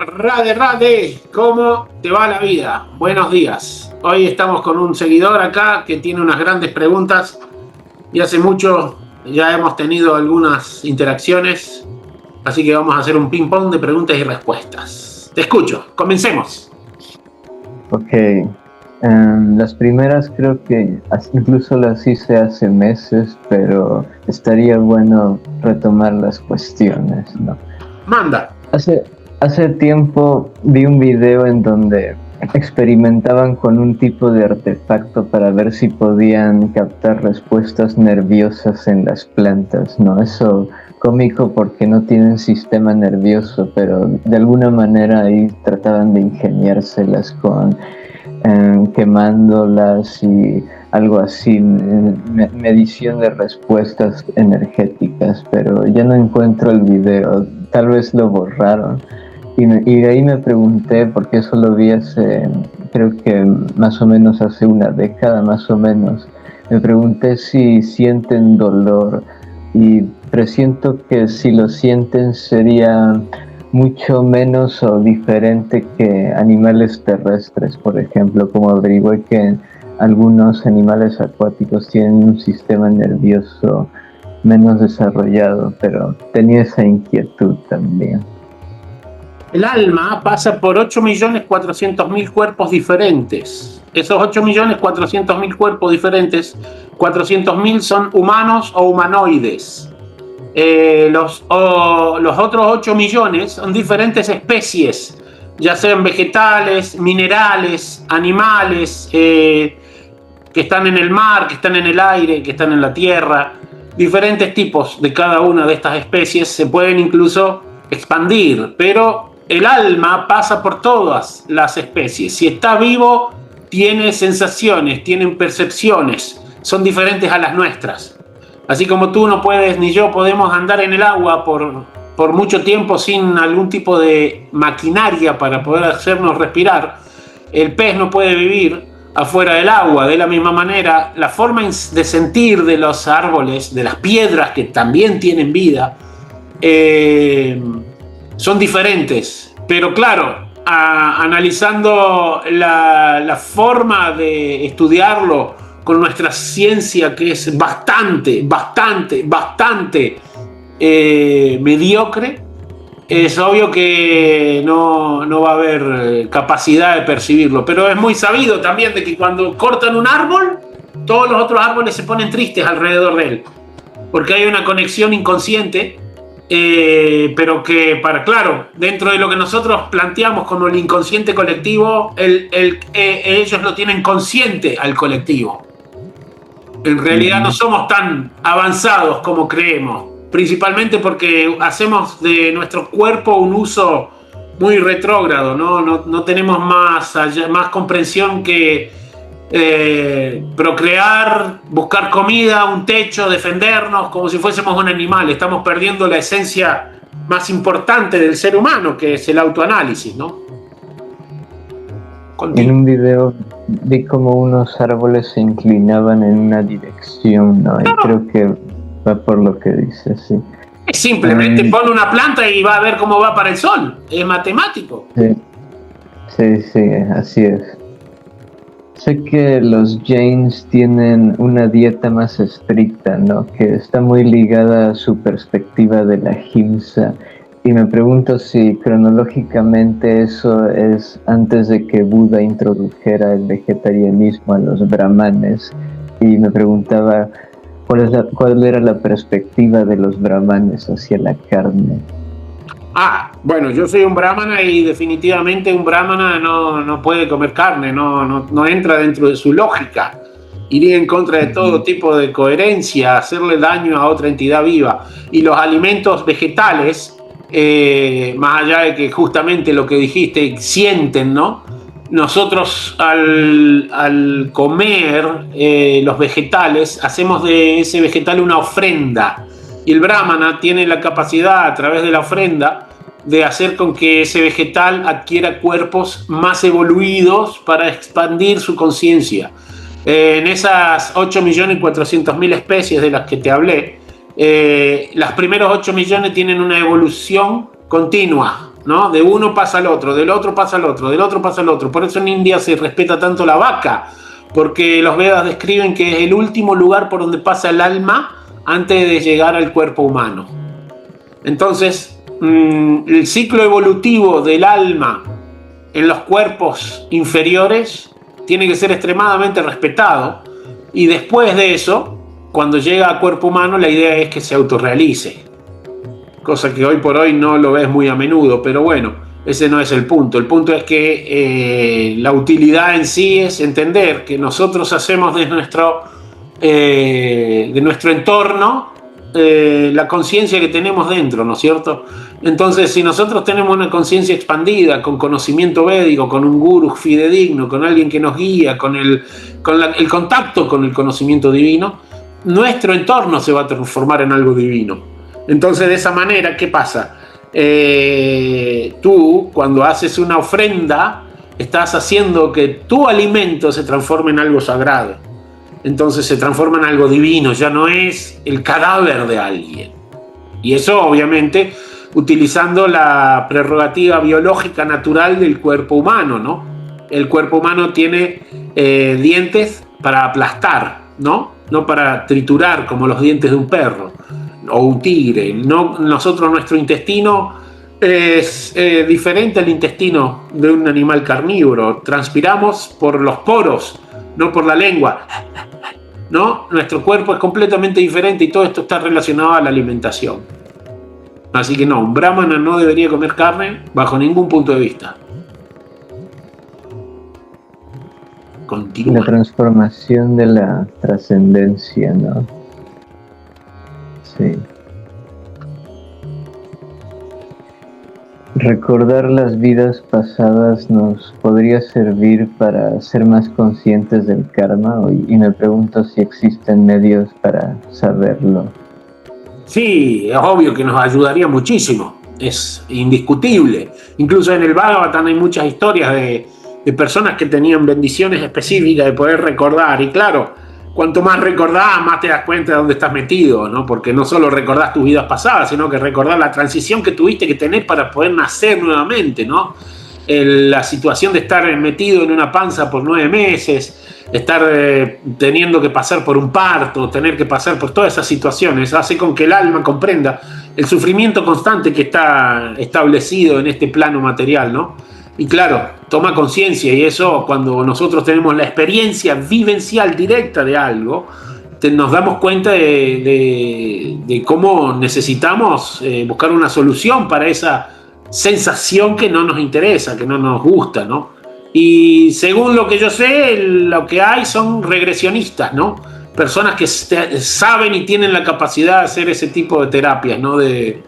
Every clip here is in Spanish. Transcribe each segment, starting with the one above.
Rade, Rade, ¿cómo te va la vida? Buenos días. Hoy estamos con un seguidor acá que tiene unas grandes preguntas y hace mucho ya hemos tenido algunas interacciones, así que vamos a hacer un ping-pong de preguntas y respuestas. Te escucho, comencemos. Ok, las primeras creo que incluso las hice hace meses, pero estaría bueno retomar las cuestiones, ¿no? Manda. Hace tiempo vi un video en donde experimentaban con un tipo de artefacto para ver si podían captar respuestas nerviosas en las plantas, ¿no? Eso cómico porque no tienen sistema nervioso, pero de alguna manera ahí trataban de ingeniárselas con quemándolas y algo así, medición de respuestas energéticas, pero ya no encuentro el video, tal vez lo borraron. Y de ahí me pregunté, porque eso lo vi hace, creo que más o menos hace una década más o menos, me pregunté si sienten dolor y presiento que si lo sienten sería mucho menos o diferente que animales terrestres, por ejemplo, como averigüé que algunos animales acuáticos tienen un sistema nervioso menos desarrollado, pero tenía esa inquietud también. El alma pasa por 8.400.000 cuerpos diferentes. Esos 8.400.000 cuerpos diferentes, 400.000 son humanos o humanoides. Los otros 8 millones son diferentes especies, ya sean vegetales, minerales, animales, que están en el mar, que están en el aire, que están en la tierra. Diferentes tipos de cada una de estas especies se pueden incluso expandir, pero el alma pasa por todas las especies. Si está vivo, tiene sensaciones, tiene percepciones, son diferentes a las nuestras. Así como tú no puedes, ni yo podemos andar en el agua por mucho tiempo sin algún tipo de maquinaria para poder hacernos respirar, el pez no puede vivir afuera del agua. De la misma manera, la forma de sentir de los árboles, de las piedras que también tienen vida, son diferentes. Pero claro, analizando la forma de estudiarlo con nuestra ciencia, que es bastante mediocre, es obvio que no va a haber capacidad de percibirlo. Pero es muy sabido también de que cuando cortan un árbol, todos los otros árboles se ponen tristes alrededor de él, porque hay una conexión inconsciente, pero que, claro, dentro de lo que nosotros planteamos como el inconsciente colectivo, ellos lo tienen consciente al colectivo. En realidad no somos tan avanzados como creemos, principalmente porque hacemos de nuestro cuerpo un uso muy retrógrado, no tenemos más comprensión que procrear, buscar comida, un techo, defendernos, como si fuésemos un animal. Estamos perdiendo la esencia más importante del ser humano, que es el autoanálisis, ¿no? En un video vi como unos árboles se inclinaban en una dirección, ¿no? Y creo que va por lo que dice, sí. Simplemente pone una planta y va a ver cómo va para el sol. Es matemático. Sí, así es. Sé que los Jains tienen una dieta más estricta, ¿no? Que está muy ligada a su perspectiva de la ahimsa. Y me pregunto si cronológicamente eso es antes de que Buda introdujera el vegetarianismo a los brahmanes. Y me preguntaba cuál era la perspectiva de los brahmanes hacia la carne. Bueno, yo soy un brahmana y definitivamente un brahmana no puede comer carne, no entra dentro de su lógica. Iría en contra de todo tipo de coherencia, hacerle daño a otra entidad viva. Y los alimentos vegetales, más allá de que justamente lo que dijiste, sienten, ¿no? Nosotros al comer los vegetales, hacemos de ese vegetal una ofrenda. Y el brahmana tiene la capacidad, a través de la ofrenda, de hacer con que ese vegetal adquiera cuerpos más evoluidos para expandir su conciencia. En esas 8.400.000 especies de las que te hablé, las primeros 8 millones tienen una evolución continua, ¿no? De uno pasa al otro, del otro pasa al otro, del otro pasa al otro. Por eso en India se respeta tanto la vaca, porque los Vedas describen que es el último lugar por donde pasa el alma antes de llegar al cuerpo humano. Entonces, el ciclo evolutivo del alma en los cuerpos inferiores tiene que ser extremadamente respetado, y después de eso, cuando llega al cuerpo humano, la idea es que se autorrealice, cosa que hoy por hoy no lo ves muy a menudo, pero bueno, ese no es el punto. El punto es que la utilidad en sí es entender que nosotros hacemos de nuestro entorno la conciencia que tenemos dentro, ¿no es cierto? Entonces, si nosotros tenemos una conciencia expandida, con conocimiento védico, con un gurú fidedigno, con alguien que nos guía, con el contacto con el conocimiento divino, nuestro entorno se va a transformar en algo divino. Entonces, de esa manera, ¿qué pasa? Tú, cuando haces una ofrenda, estás haciendo que tu alimento se transforme en algo sagrado. Entonces se transforma en algo divino, ya no es el cadáver de alguien. Y eso, obviamente, utilizando la prerrogativa biológica natural del cuerpo humano, ¿no? El cuerpo humano tiene dientes para aplastar, ¿no? No para triturar como los dientes de un perro o un tigre. No, nuestro intestino es diferente al intestino de un animal carnívoro. Transpiramos por los poros, no por la lengua, ¿no? Nuestro cuerpo es completamente diferente, y todo esto está relacionado a la alimentación. Así que no, un brahmana no debería comer carne bajo ningún punto de vista. Continúa. La transformación de la trascendencia, ¿no? Sí. Recordar las vidas pasadas nos podría servir para ser más conscientes del karma, y me pregunto si existen medios para saberlo. Sí, es obvio que nos ayudaría muchísimo, es indiscutible. Incluso en el Bhagavatam hay muchas historias de personas que tenían bendiciones específicas de poder recordar, y claro, cuanto más recordás, más te das cuenta de dónde estás metido, ¿no? Porque no solo recordás tus vidas pasadas, sino que recordás la transición que tuviste que tener para poder nacer nuevamente, ¿no? La situación de estar metido en una panza por 9 meses, estar teniendo que pasar por un parto, tener que pasar por todas esas situaciones, hace con que el alma comprenda el sufrimiento constante que está establecido en este plano material, ¿no? Y claro, toma conciencia, y eso, cuando nosotros tenemos la experiencia vivencial directa de algo, nos damos cuenta de cómo necesitamos buscar una solución para esa sensación que no nos interesa, que no nos gusta, ¿no? Y según lo que yo sé, lo que hay son regresionistas, ¿no? Personas que saben y tienen la capacidad de hacer ese tipo de terapias, ¿no? De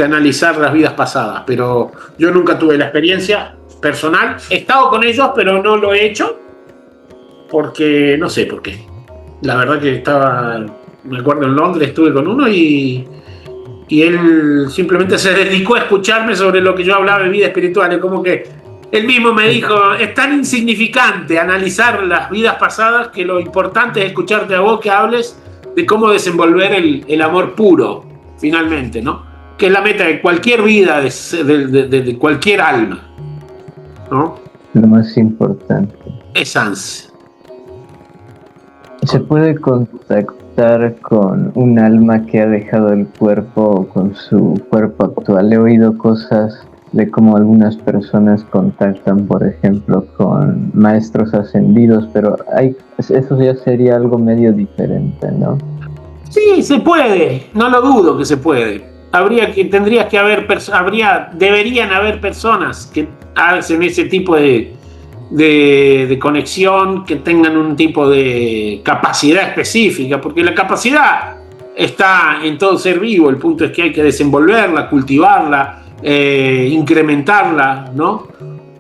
analizar las vidas pasadas, pero yo nunca tuve la experiencia personal. He estado con ellos, pero no lo he hecho porque no sé por qué. La verdad que me acuerdo, en Londres estuve con uno, y él simplemente se dedicó a escucharme sobre lo que yo hablaba de vida espiritual. Es como que él mismo me dijo, es tan insignificante analizar las vidas pasadas, que lo importante es escucharte a vos que hables de cómo desenvolver el amor puro, finalmente, ¿no? Que es la meta de cualquier vida, de cualquier alma, ¿no? Lo más importante. Es ansia. ¿Se puede contactar con un alma que ha dejado el cuerpo o con su cuerpo actual? He oído cosas de cómo algunas personas contactan, por ejemplo, con maestros ascendidos, pero eso ya sería algo medio diferente, ¿no? Sí, se puede, no lo dudo que se puede. Deberían haber personas que hacen ese tipo de conexión, que tengan un tipo de capacidad específica, porque la capacidad está en todo ser vivo. El punto es que hay que desenvolverla, cultivarla, incrementarla, ¿no?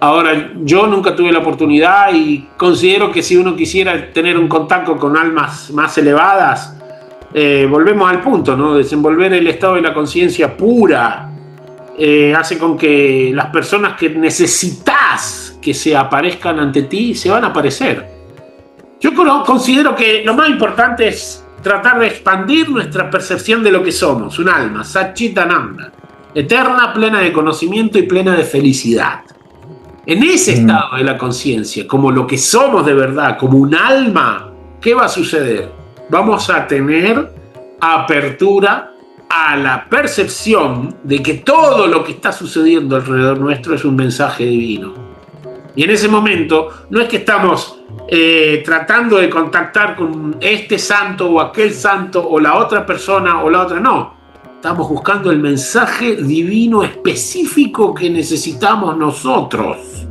Ahora, yo nunca tuve la oportunidad, y considero que si uno quisiera tener un contacto con almas más elevadas, volvemos al punto, ¿no? Desenvolver el estado de la conciencia pura hace con que las personas que necesitas que se aparezcan ante ti se van a aparecer. Yo considero que lo más importante es tratar de expandir nuestra percepción de lo que somos, un alma, Satchitananda, eterna, plena de conocimiento y plena de felicidad. En ese estado de la conciencia, como lo que somos de verdad, como un alma, ¿qué va a suceder? Vamos a tener apertura a la percepción de que todo lo que está sucediendo alrededor nuestro es un mensaje divino. Y en ese momento no es que estamos tratando de contactar con este santo o aquel santo o la otra persona o la otra, no. Estamos buscando el mensaje divino específico que necesitamos nosotros.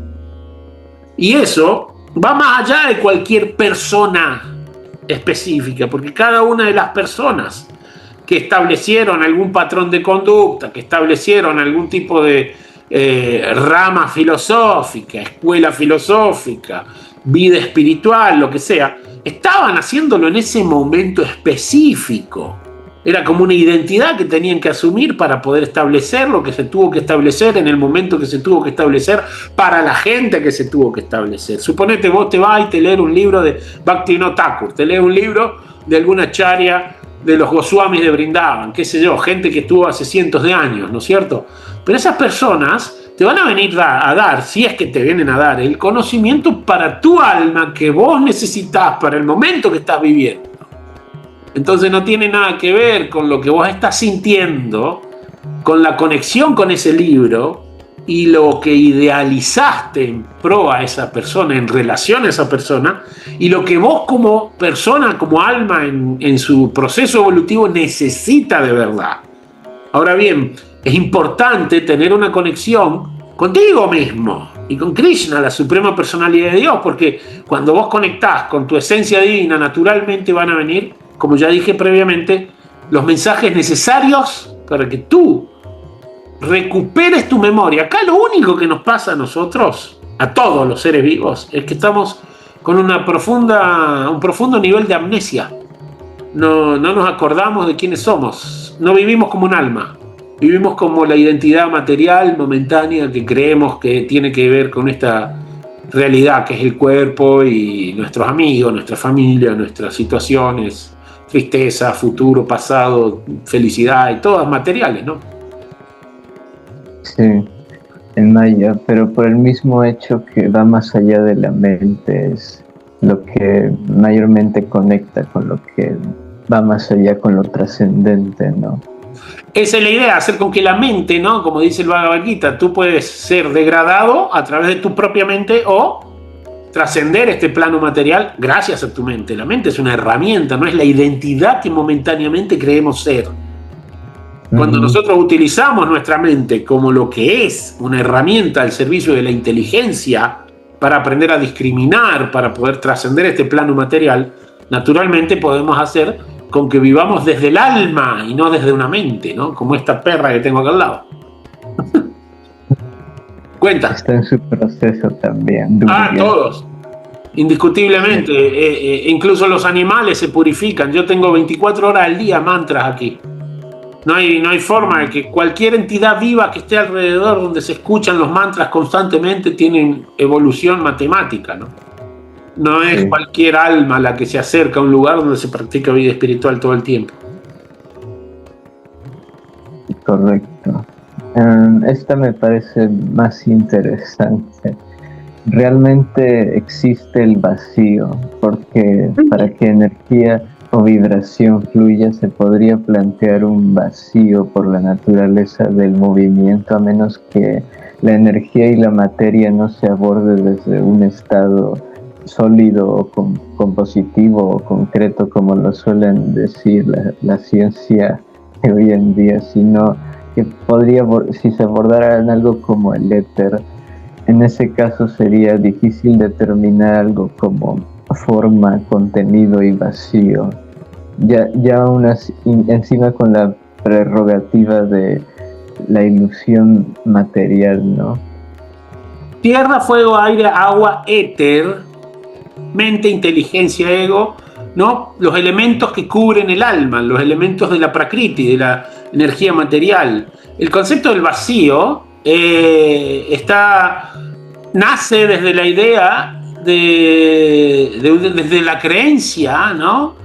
Y eso va más allá de cualquier persona específica, porque cada una de las personas que establecieron algún patrón de conducta, que establecieron algún tipo de rama filosófica, escuela filosófica, vida espiritual, lo que sea, estaban haciéndolo en ese momento específico. Era como una identidad que tenían que asumir para poder establecer lo que se tuvo que establecer en el momento que se tuvo que establecer para la gente que se tuvo que establecer. Suponete vos te vas y te lees un libro de Bhaktivinoda Thakur, te lees un libro de alguna acharya de los Goswamis de Brindavan, qué sé yo, gente que estuvo hace cientos de años, ¿no es cierto? Pero esas personas te van a venir a dar, si es que te vienen a dar, el conocimiento para tu alma que vos necesitas para el momento que estás viviendo. Entonces no tiene nada que ver con lo que vos estás sintiendo, con la conexión con ese libro y lo que idealizaste en pro a esa persona, en relación a esa persona, y lo que vos como persona, como alma en su proceso evolutivo necesita de verdad. Ahora bien, es importante tener una conexión contigo mismo y con Krishna, la suprema personalidad de Dios, porque cuando vos conectás con tu esencia divina, naturalmente van a venir, como ya dije previamente, los mensajes necesarios para que tú recuperes tu memoria. Acá lo único que nos pasa a nosotros, a todos los seres vivos, es que estamos con un profundo nivel de amnesia. No nos acordamos de quiénes somos. No vivimos como un alma. Vivimos como la identidad material, momentánea, que creemos que tiene que ver con esta realidad que es el cuerpo y nuestros amigos, nuestra familia, nuestras situaciones, tristeza, futuro, pasado, felicidad y todas materiales, ¿no? Sí, en Maya, pero por el mismo hecho que va más allá de la mente, es lo que mayormente conecta con lo que va más allá, con lo trascendente, ¿no? Esa es la idea, hacer con que la mente, ¿no? Como dice el Bhagavad Gita, tú puedes ser degradado a través de tu propia mente o trascender este plano material gracias a tu mente. La mente es una herramienta, no es la identidad que momentáneamente creemos ser. Cuando nosotros utilizamos nuestra mente como lo que es una herramienta al servicio de la inteligencia para aprender a discriminar, para poder trascender este plano material, naturalmente podemos hacer con que vivamos desde el alma y no desde una mente, ¿no? Como esta perra que tengo acá al lado. Cuenta. Está en su proceso también. Todos. Indiscutiblemente. Incluso los animales se purifican. Yo tengo 24 horas al día mantras aquí. No hay forma de que cualquier entidad viva que esté alrededor donde se escuchan los mantras constantemente tienen evolución matemática, ¿no? No es cualquier alma la que se acerca a un lugar donde se practica vida espiritual todo el tiempo. Correcto. Esta me parece más interesante. Realmente existe el vacío, porque para que energía o vibración fluya se podría plantear un vacío por la naturaleza del movimiento, a menos que la energía y la materia no se aborde desde un estado sólido o compositivo o concreto, como lo suelen decir la ciencia de hoy en día, sino que podría, si se abordara en algo como el éter, en ese caso sería difícil determinar algo como forma, contenido y vacío. Ya aún así, encima con la prerrogativa de la ilusión material, ¿no? Tierra, fuego, aire, agua, éter, mente, inteligencia, ego, ¿no? Los elementos que cubren el alma, los elementos de la prakriti, de la energía material. El concepto del vacío nace desde la idea desde la creencia, ¿no?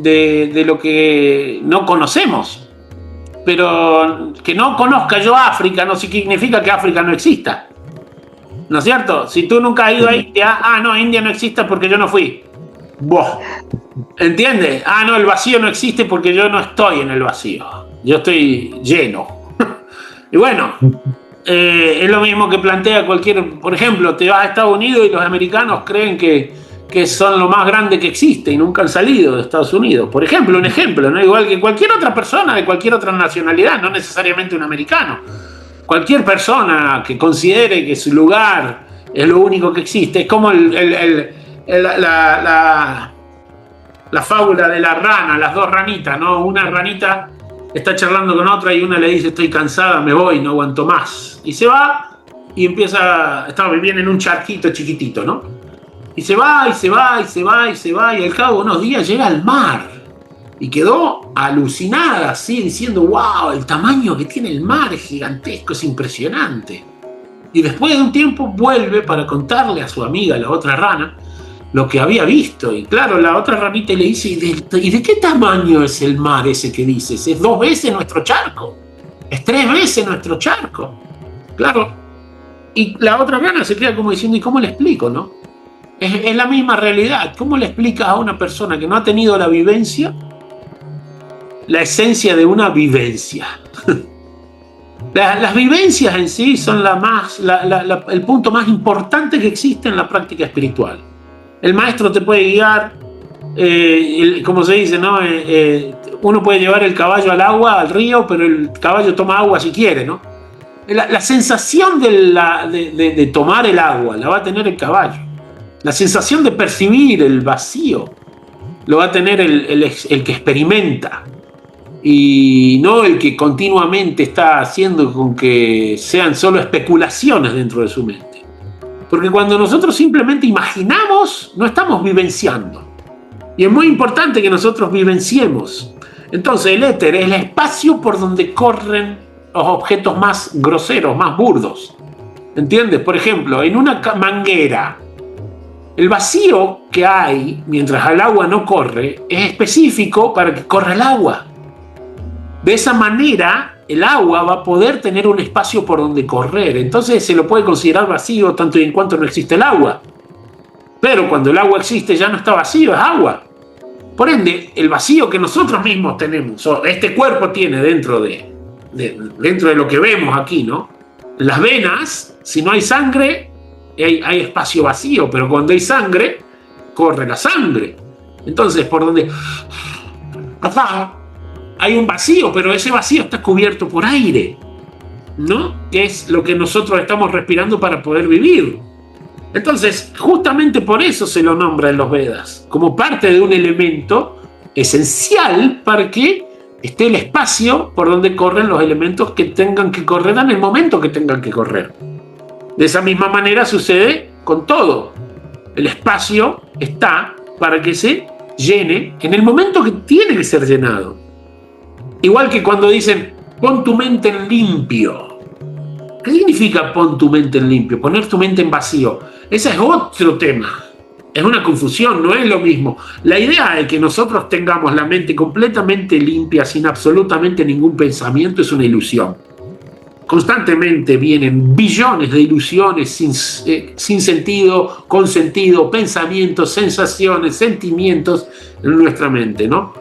De lo que no conocemos. pero que no conozca yo África no significa que África no exista. ¿No es cierto? Si tú nunca has ido a India, no, India no existe porque yo no fui. Buah. ¿Entiendes? No, el vacío no existe porque yo no estoy en el vacío. Yo estoy lleno. Y bueno, es lo mismo que plantea cualquier... Por ejemplo, te vas a Estados Unidos y los americanos creen que son lo más grande que existe y nunca han salido de Estados Unidos. Por ejemplo, un ejemplo, ¿no? Igual que cualquier otra persona de cualquier otra nacionalidad, no necesariamente un americano. Cualquier persona que considere que su lugar es lo único que existe. Es como la fábula de la rana, las dos ranitas, ¿no? Una ranita está charlando con otra y una le dice: estoy cansada, me voy, no aguanto más. Y se va y empieza, viene en un charquito chiquitito, ¿no? Y se va, y se va, y se va, y se va, y al cabo de unos días llega al mar. Y quedó alucinada, así, diciendo: wow, el tamaño que tiene el mar es gigantesco, es impresionante. Y después de un tiempo vuelve para contarle a su amiga, la otra rana, lo que había visto. Y claro, la otra ranita le dice: ¿y de qué tamaño es el mar ese que dices? Es 2 veces nuestro charco, es 3 veces nuestro charco. Claro. Y la otra rana se queda como diciendo: ¿y cómo le explico, no? Es la misma realidad. ¿Cómo le explicas a una persona que no ha tenido la vivencia, la esencia de una vivencia? Las vivencias en sí son el punto más importante que existe en la práctica espiritual. El maestro te puede guiar, como se dice, ¿no? Uno puede llevar el caballo al agua, al río, pero el caballo toma agua si quiere, ¿no? La sensación de tomar el agua la va a tener el caballo. La sensación de percibir el vacío lo va a tener el que experimenta, y no el que continuamente está haciendo con que sean solo especulaciones dentro de su mente. Porque cuando nosotros simplemente imaginamos, no estamos vivenciando. Y es muy importante que nosotros vivenciemos. Entonces el éter es el espacio por donde corren los objetos más groseros, más burdos. ¿Entiendes? Por ejemplo, en una manguera, el vacío que hay mientras el agua no corre es específico para que corra el agua. De esa manera, el agua va a poder tener un espacio por donde correr. Entonces se lo puede considerar vacío tanto y en cuanto no existe el agua. Pero cuando el agua existe ya no está vacío, es agua. Por ende, el vacío que nosotros mismos tenemos, o este cuerpo tiene dentro de lo que vemos aquí, ¿no? Las venas, si no hay sangre, hay espacio vacío, pero cuando hay sangre, corre la sangre. Entonces, por donde hay un vacío, pero ese vacío está cubierto por aire, ¿no? Que es lo que nosotros estamos respirando para poder vivir. Entonces, justamente por eso se lo nombra en los Vedas, como parte de un elemento esencial para que esté el espacio por donde corren los elementos que tengan que correr en el momento que tengan que correr. De esa misma manera sucede con todo. El espacio está para que se llene en el momento que tiene que ser llenado. Igual que cuando dicen: pon tu mente en limpio. ¿Qué significa pon tu mente en limpio? Poner tu mente en vacío. Ese es otro tema. Es una confusión, no es lo mismo. La idea de que nosotros tengamos la mente completamente limpia, sin absolutamente ningún pensamiento, es una ilusión. Constantemente vienen billones de ilusiones sin sentido, con sentido, pensamientos, sensaciones, sentimientos en nuestra mente, ¿no?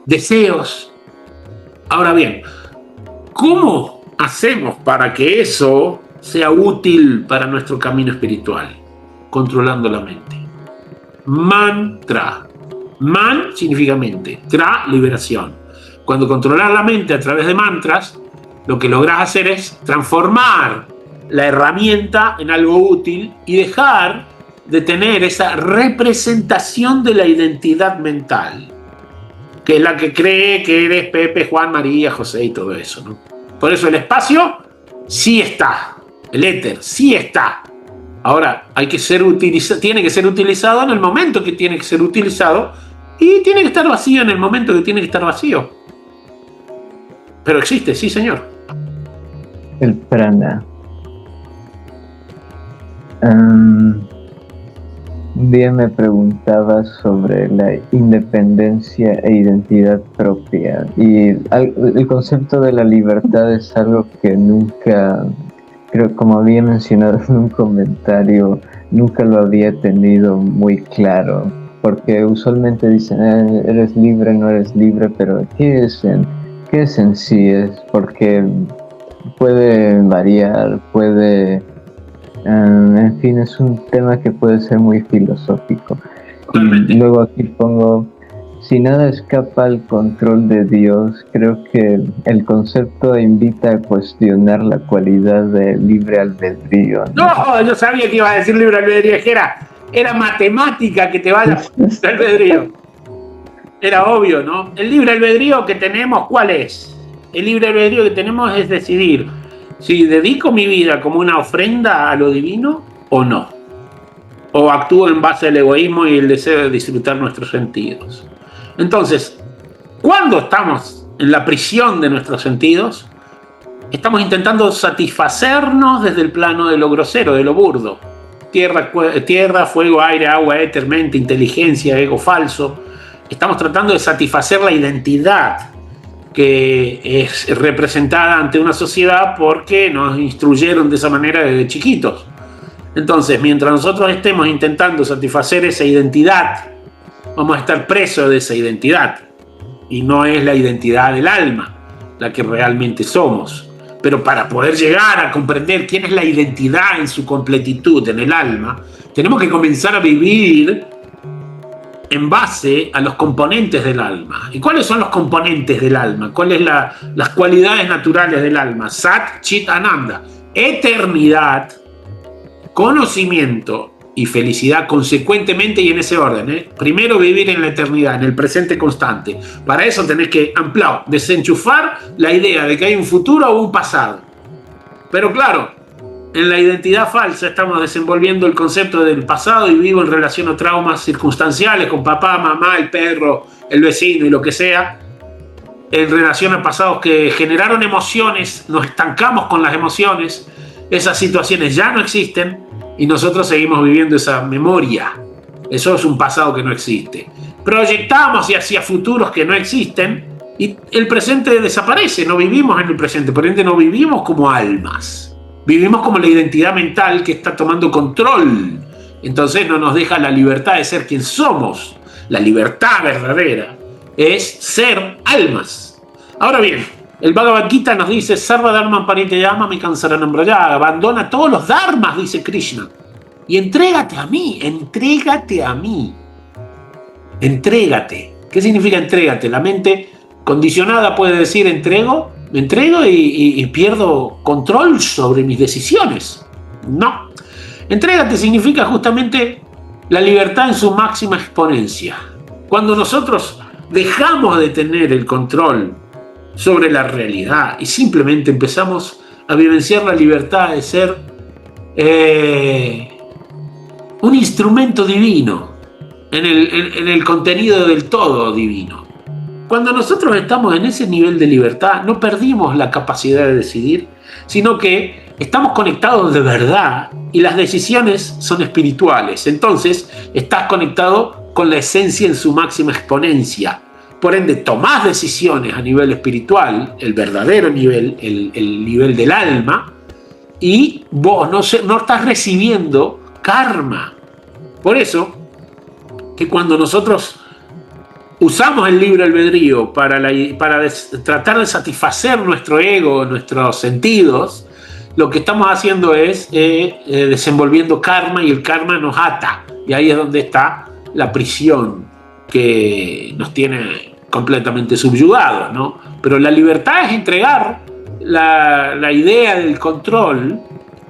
Deseos. Ahora bien, ¿cómo hacemos para que eso sea útil para nuestro camino espiritual? Controlando la mente. Mantra. Man significa mente. Tra, liberación. Cuando controlas la mente a través de mantras, lo que logras hacer es transformar la herramienta en algo útil y dejar de tener esa representación de la identidad mental, que es la que cree que eres Pepe, Juan, María, José y todo eso, ¿no? Por eso el espacio sí está, el éter sí está. Ahora tiene que ser utilizado en el momento que tiene que ser utilizado, y tiene que estar vacío en el momento que tiene que estar vacío. Pero existe, sí, señor. El prana. Un día me preguntaba sobre la independencia e identidad propia y el concepto de la libertad es algo que nunca, creo, como había mencionado en un comentario, nunca lo había tenido muy claro, porque usualmente dicen, eres libre, no eres libre, pero ¿qué es en sí? Es porque puede variar, en fin, es un tema que puede ser muy filosófico. Y luego aquí pongo, si nada escapa al control de Dios, creo que el concepto invita a cuestionar la cualidad de libre albedrío, ¿no? No, yo sabía que iba a decir libre albedrío, es que era matemática que te vaya el albedrío. Era obvio, ¿no? El libre albedrío que tenemos, ¿cuál es? El libre albedrío que tenemos es decidir si dedico mi vida como una ofrenda a lo divino o no. O actúo en base al egoísmo y el deseo de disfrutar nuestros sentidos. Entonces, cuando estamos en la prisión de nuestros sentidos, estamos intentando satisfacernos desde el plano de lo grosero, de lo burdo. Tierra, fuego, aire, agua, éter, mente, inteligencia, ego falso. Estamos tratando de satisfacer la identidad que es representada ante una sociedad porque nos instruyeron de esa manera desde chiquitos. Entonces, mientras nosotros estemos intentando satisfacer esa identidad, vamos a estar presos de esa identidad. Y no es la identidad del alma la que realmente somos. Pero para poder llegar a comprender quién es la identidad en su completitud, en el alma, tenemos que comenzar a vivir en base a los componentes del alma. ¿Y cuáles son los componentes del alma? ¿Cuáles son las cualidades naturales del alma? Sat, Chit, Ananda. Eternidad, conocimiento y felicidad consecuentemente y en ese orden. Primero vivir en la eternidad, en el presente constante. Para eso tenés que desenchufar la idea de que hay un futuro o un pasado. Pero claro, en la identidad falsa estamos desenvolviendo el concepto del pasado y vivo en relación a traumas circunstanciales con papá, mamá, el perro, el vecino y lo que sea, en relación a pasados que generaron emociones, nos estancamos con las emociones, esas situaciones ya no existen y nosotros seguimos viviendo esa memoria. Eso es un pasado que no existe. Proyectamos hacia futuros que no existen y el presente desaparece, no vivimos en el presente, por ende no vivimos como almas. Vivimos como la identidad mental que está tomando control. Entonces no nos deja la libertad de ser quien somos. La libertad verdadera es ser almas. Ahora bien, el Bhagavad Gita nos dice: Sarva Dharma Paritayama mi Kansaranam Braya. Abandona todos los dharmas, dice Krishna, y entrégate a mí, entrégate a mí. Entrégate. ¿Qué significa entrégate? La mente condicionada puede decir me entrego y pierdo control sobre mis decisiones. No. Entrégate significa justamente la libertad en su máxima exponencia. Cuando nosotros dejamos de tener el control sobre la realidad y simplemente empezamos a vivenciar la libertad de ser un instrumento divino en el contenido del todo divino. Cuando nosotros estamos en ese nivel de libertad, no perdimos la capacidad de decidir, sino que estamos conectados de verdad y las decisiones son espirituales. Entonces, estás conectado con la esencia en su máxima exponencia. Por ende, tomás decisiones a nivel espiritual, el verdadero nivel, el nivel del alma, y vos no estás recibiendo karma. Por eso, que cuando nosotros usamos el libre albedrío para tratar de satisfacer nuestro ego, nuestros sentidos, lo que estamos haciendo es desenvolviendo karma, y el karma nos ata. Y ahí es donde está la prisión que nos tiene completamente subyugados, ¿no? Pero la libertad es entregar la idea del control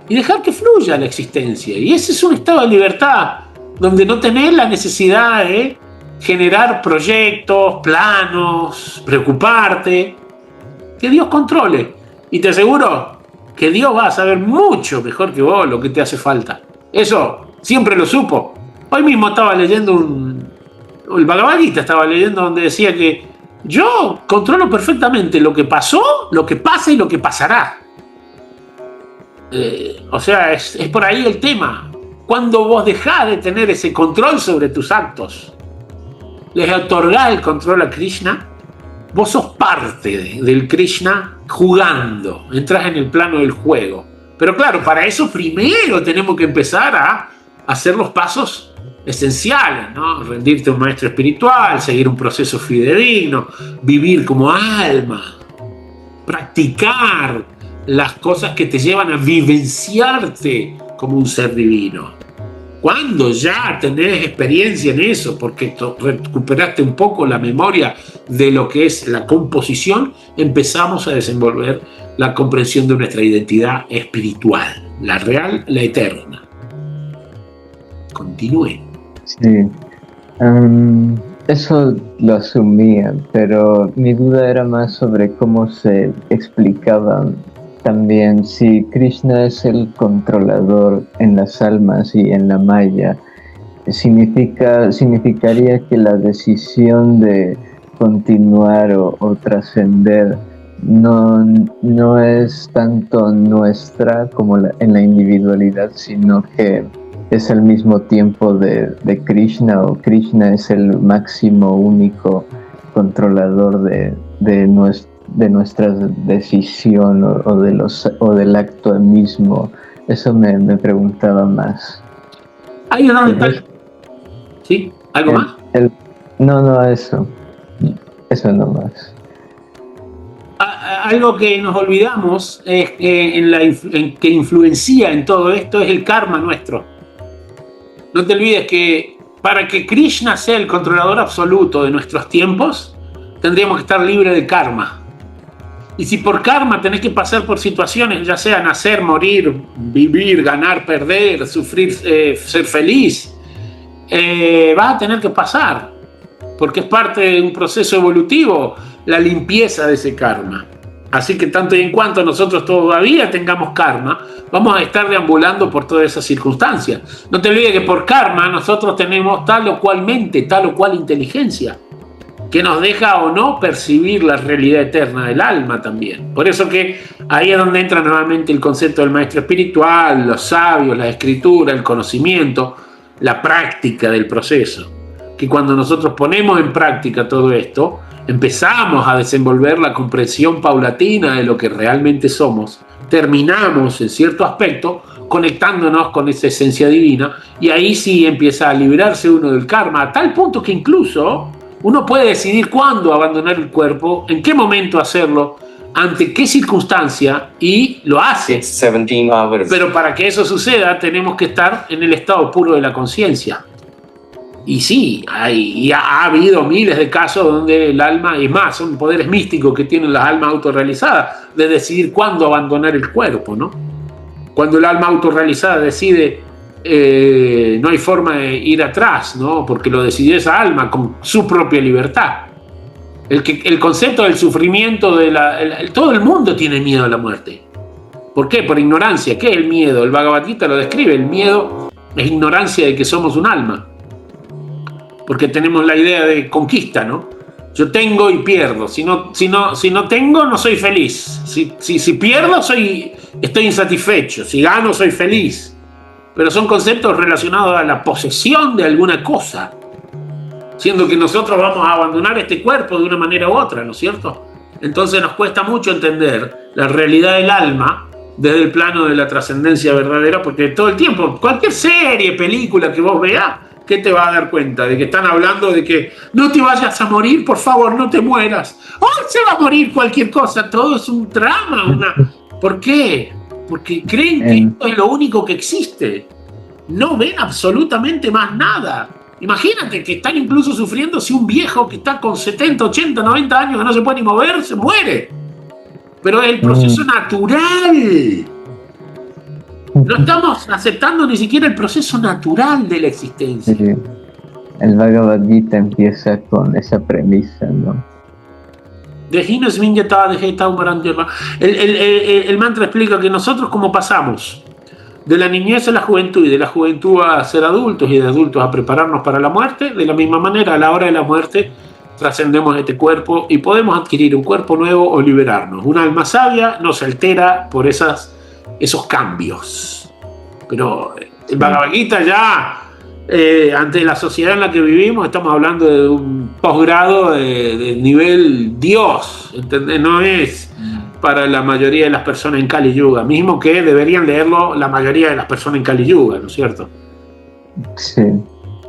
y dejar que fluya la existencia. Y ese es un estado de libertad donde no tenés la necesidad de generar proyectos, planos, preocuparte. Que Dios controle. Y te aseguro que Dios va a saber mucho mejor que vos lo que te hace falta. Eso siempre lo supo. Hoy mismo estaba leyendo el Bhagavad Gita, estaba leyendo donde decía que yo controlo perfectamente lo que pasó, lo que pasa y lo que pasará. O sea, es por ahí el tema. Cuando vos dejás de tener ese control sobre tus actos, les otorgás el control a Krishna, vos sos parte del Krishna jugando, entras en el plano del juego. Pero claro, para eso primero tenemos que empezar a hacer los pasos esenciales, ¿no? Rendirte a un maestro espiritual, seguir un proceso fidedigno, vivir como alma, practicar las cosas que te llevan a vivenciarte como un ser divino. Cuando ya tenés experiencia en eso, porque recuperaste un poco la memoria de lo que es la composición, empezamos a desenvolver la comprensión de nuestra identidad espiritual, la real, la eterna. Continúe. Sí, eso lo asumía, pero mi duda era más sobre cómo se explicaba también si Krishna es el controlador en las almas y en la maya. Significaría que la decisión de continuar o trascender no es tanto nuestra como en la individualidad, sino que es al mismo tiempo de Krishna, o Krishna es el máximo único controlador de nuestra decisión o del acto mismo. Eso me preguntaba más. Ahí es donde está. ¿Sí? ¿Algo más? No, eso no más. Algo que nos olvidamos es que que influencia en todo esto es el karma nuestro. No te olvides que para que Krishna sea el controlador absoluto de nuestros tiempos, tendríamos que estar libres de karma. Y si por karma tenés que pasar por situaciones, ya sea nacer, morir, vivir, ganar, perder, sufrir, ser feliz, vas a tener que pasar, porque es parte de un proceso evolutivo la limpieza de ese karma. Así que tanto y en cuanto nosotros todavía tengamos karma, vamos a estar deambulando por todas esas circunstancias. No te olvides que por karma nosotros tenemos tal o cual mente, tal o cual inteligencia, que nos deja o no percibir la realidad eterna del alma también. Por eso que ahí es donde entra nuevamente el concepto del maestro espiritual, los sabios, la escritura, el conocimiento, la práctica del proceso. Que cuando nosotros ponemos en práctica todo esto, empezamos a desenvolver la comprensión paulatina de lo que realmente somos, terminamos en cierto aspecto conectándonos con esa esencia divina, y ahí sí empieza a liberarse uno del karma, a tal punto que incluso uno puede decidir cuándo abandonar el cuerpo, en qué momento hacerlo, ante qué circunstancia, y lo hace. Pero para que eso suceda tenemos que estar en el estado puro de la conciencia. Y sí, ha habido miles de casos donde el alma, y más, son poderes místicos que tienen las almas autorrealizadas, de decidir cuándo abandonar el cuerpo, ¿no? Cuando el alma autorrealizada decide, no hay forma de ir atrás, ¿no? Porque lo decidió esa alma con su propia libertad. El concepto del sufrimiento, todo el mundo tiene miedo a la muerte. ¿Por qué? Por ignorancia. ¿Qué es el miedo? El Bhagavad Gita lo describe. El miedo es ignorancia de que somos un alma. Porque tenemos la idea de conquista, ¿no? Yo tengo y pierdo. Si no tengo, no soy feliz. Si pierdo, estoy insatisfecho. Si gano, soy feliz. Pero son conceptos relacionados a la posesión de alguna cosa. Siendo que nosotros vamos a abandonar este cuerpo de una manera u otra, ¿no es cierto? Entonces nos cuesta mucho entender la realidad del alma desde el plano de la trascendencia verdadera, porque todo el tiempo, cualquier serie, película que vos veas, ¿qué te va a dar cuenta? De que están hablando de que no te vayas a morir, por favor, no te mueras. ¡Oh, se va a morir cualquier cosa! Todo es un drama. ¿Por qué? Porque creen que esto es lo único que existe. No ven absolutamente más nada. Imagínate que están incluso sufriendo si un viejo que está con 70, 80, 90 años que no se puede ni mover, se muere. Pero es el proceso natural. No estamos aceptando ni siquiera el proceso natural de la existencia. Sí. El Bhagavad Gita empieza con esa premisa, ¿no? El mantra explica que nosotros, como pasamos de la niñez a la juventud y de la juventud a ser adultos y de adultos a prepararnos para la muerte, de la misma manera a la hora de la muerte trascendemos este cuerpo y podemos adquirir un cuerpo nuevo o liberarnos. Un alma sabia nos altera por esos cambios. Pero el Bhagavad Gita ya, ante la sociedad en la que vivimos, estamos hablando de un posgrado de nivel Dios, ¿entendés? No es para la mayoría de las personas en Kali Yuga, mismo que deberían leerlo la mayoría de las personas en Kali Yuga, ¿no es cierto? Sí.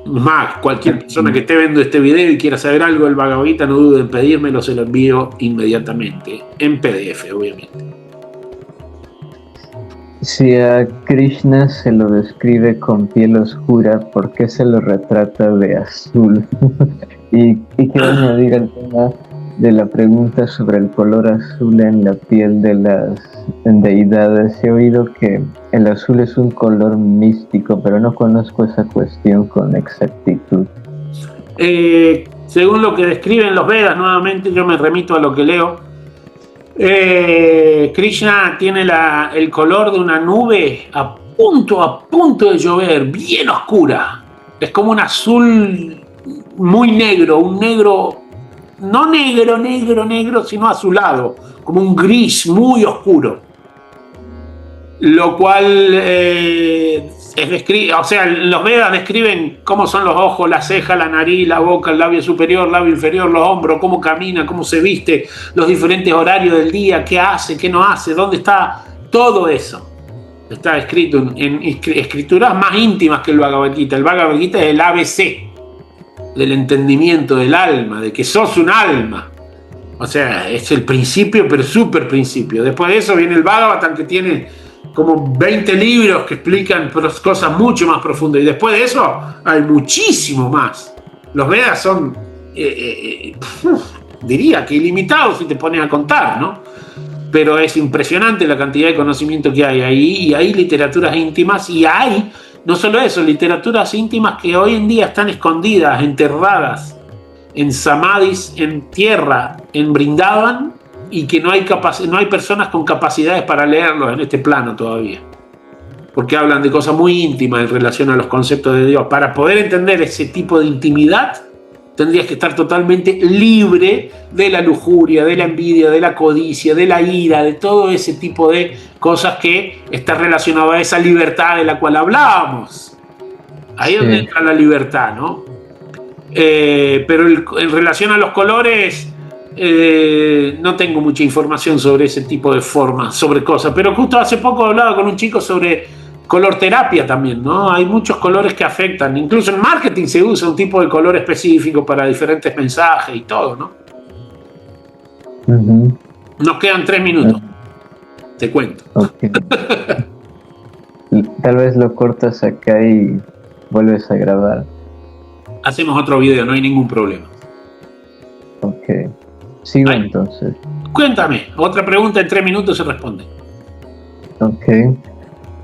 Más, cualquier persona que esté viendo este video y quiera saber algo del Bhagavad Gita, no dude en pedírmelo, se lo envío inmediatamente, en PDF, obviamente. Si a Krishna se lo describe con piel oscura, ¿por qué se lo retrata de azul? y quiero añadir al tema de la pregunta sobre el color azul en la piel de las deidades. He oído que el azul es un color místico, pero no conozco esa cuestión con exactitud. Según lo que describen los Vedas, nuevamente yo me remito a lo que leo, Krishna tiene el color de una nube a punto de llover, bien oscura. Es como un azul muy negro, un negro, no negro, sino azulado, como un gris muy oscuro. Lo cual los Vedas describen cómo son los ojos, la ceja, la nariz, la boca, el labio superior, labio inferior, los hombros, cómo camina, cómo se viste, los diferentes horarios del día, qué hace, qué no hace, dónde está, todo eso está escrito en escrituras más íntimas que el Bhagavad Gita. El Bhagavad Gita es el ABC del entendimiento del alma, de que sos un alma. O sea, es el principio, pero súper principio. Después de eso viene el Bhagavatam, que tiene como 20 libros que explican cosas mucho más profundas. Y después de eso hay muchísimo más. Los Vedas son, diría que ilimitados si te pones a contar, ¿no? Pero es impresionante la cantidad de conocimiento que hay ahí. Y hay literaturas íntimas, y hay, no solo eso, literaturas íntimas que hoy en día están escondidas, enterradas en samadhis, en tierra, en Vrindavan, y que no hay personas con capacidades para leerlos en este plano todavía, porque hablan de cosas muy íntimas en relación a los conceptos de Dios. Para poder entender ese tipo de intimidad, tendrías que estar totalmente libre de la lujuria, de la envidia, de la codicia, de la ira, de todo ese tipo de cosas que está relacionado a esa libertad de la cual hablábamos. Ahí es donde entra la libertad, ¿no? Pero en relación a los colores, no tengo mucha información sobre ese tipo de formas, sobre cosas, pero justo hace poco hablaba con un chico sobre color terapia también, ¿no? Hay muchos colores que afectan, incluso en marketing se usa un tipo de color específico para diferentes mensajes y todo, ¿no? Uh-huh. Nos quedan 3 minutos, te cuento. Okay. Tal vez lo cortas acá y vuelves a grabar. Hacemos otro video, no hay ningún problema. Ok. Sigo entonces. Cuéntame, otra pregunta en 3 minutos se responde. Ok.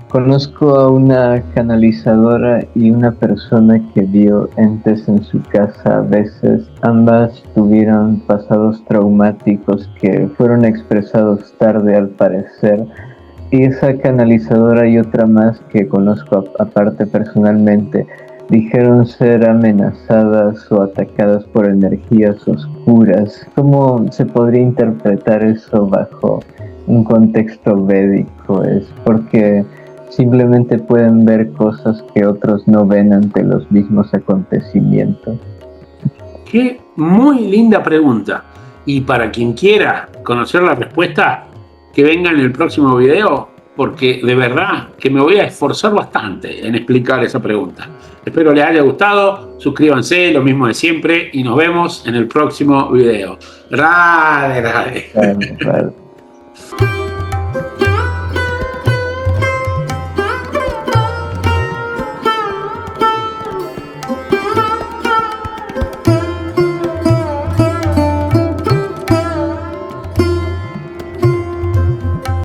Conozco a una canalizadora y una persona que vio entes en su casa a veces. Ambas tuvieron pasados traumáticos que fueron expresados tarde al parecer. Y esa canalizadora y otra más que conozco aparte personalmente dijeron ser amenazadas o atacadas por energías oscuras. ¿Cómo se podría interpretar eso bajo un contexto védico? ¿Es porque simplemente pueden ver cosas que otros no ven ante los mismos acontecimientos? Qué muy linda pregunta. Y para quien quiera conocer la respuesta, que venga en el próximo video, porque de verdad que me voy a esforzar bastante en explicar esa pregunta. Espero les haya gustado, suscríbanse, lo mismo de siempre, y nos vemos en el próximo video. Radhe, radhe.